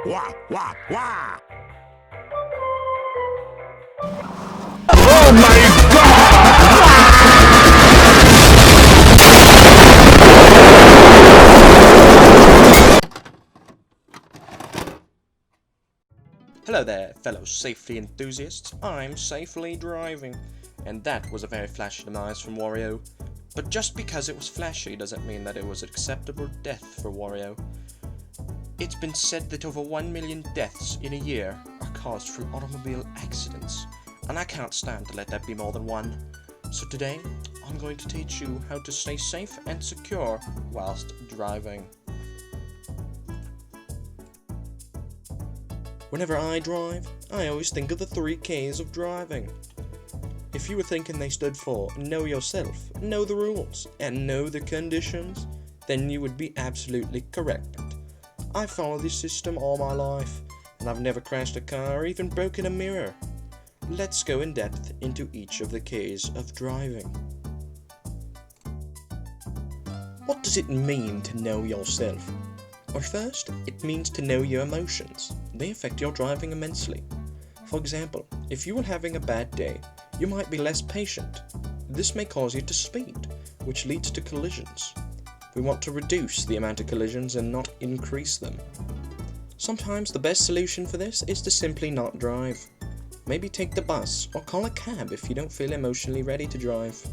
Wah, wah, wah! Hello there, fellow safety enthusiasts. I'm safely driving, and that was a very flashy demise from Wario. But just because it was flashy doesn't mean that it was an acceptable death for Wario. It's been said that over 1 million deaths in a year are caused from automobile accidents, and I can't stand to let that be more than one. So today, I'm going to teach you how to stay safe and secure whilst driving. Whenever I drive, I always think of the 3 Ks of driving. If you were thinking they stood for know yourself, know the rules, and know the conditions, then you would be absolutely correct. I follow this system all my life, and I've never crashed a car or even broken a mirror. Let's go in depth into each of the Ks of driving. What does it mean to know yourself? Well, first, it means to know your emotions. They affect your driving immensely. For example, if you are having a bad day, you might be less patient. This may cause you to speed, which leads to collisions. We want to reduce the amount of collisions and not increase them. Sometimes the best solution for this is to simply not drive. Maybe take the bus or call a cab if you don't feel emotionally ready to drive.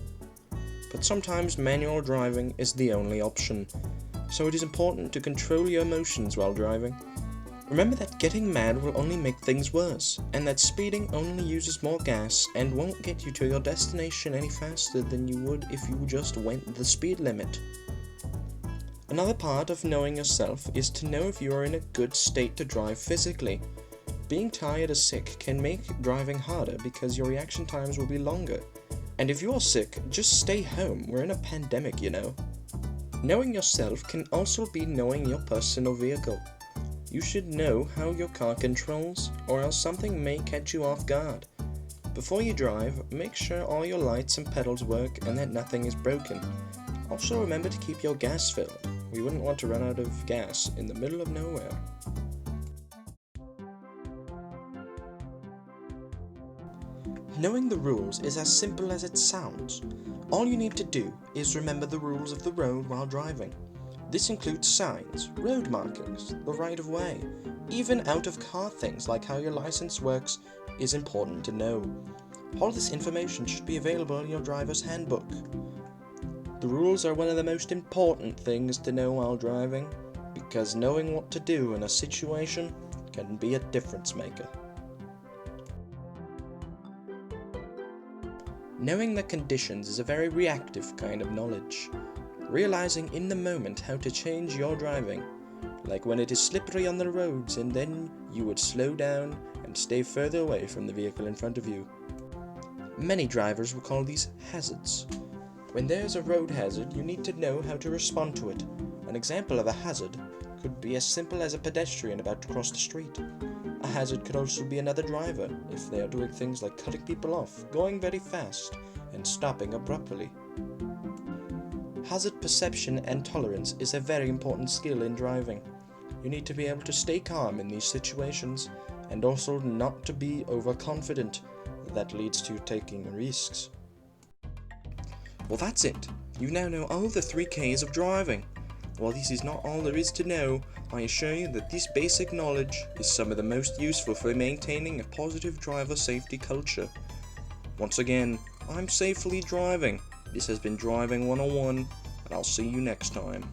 But sometimes manual driving is the only option. So it is important to control your emotions while driving. Remember that getting mad will only make things worse, and that speeding only uses more gas and won't get you to your destination any faster than you would if you just went the speed limit. Another part of knowing yourself is to know if you are in a good state to drive physically. Being tired or sick can make driving harder because your reaction times will be longer. And if you are sick, just stay home. We're in a pandemic, you know. Knowing yourself can also be knowing your personal vehicle. You should know how your car controls, or else something may catch you off guard. Before you drive, make sure all your lights and pedals work and that nothing is broken. Also remember to keep your gas filled. We wouldn't want to run out of gas in the middle of nowhere. Knowing the rules is as simple as it sounds. All you need to do is remember the rules of the road while driving. This includes signs, road markings, the right of way, even out-of-car things like how your license works is important to know. All this information should be available in your driver's handbook. The rules are one of the most important things to know while driving, because knowing what to do in a situation can be a difference maker. Knowing the conditions is a very reactive kind of knowledge. Realizing in the moment how to change your driving, like when it is slippery on the roads and then you would slow down and stay further away from the vehicle in front of you. Many drivers will call these hazards. When there is a road hazard, you need to know how to respond to it. An example of a hazard could be as simple as a pedestrian about to cross the street. A hazard could also be another driver if they are doing things like cutting people off, going very fast, and stopping abruptly. Hazard perception and tolerance is a very important skill in driving. You need to be able to stay calm in these situations, and also not to be overconfident. That leads to taking risks. Well, that's it. You now know all the 3 Ks of driving. While this is not all there is to know, I assure you that this basic knowledge is some of the most useful for maintaining a positive driver safety culture. Once again, I'm safely driving. This has been Driving 101, and I'll see you next time.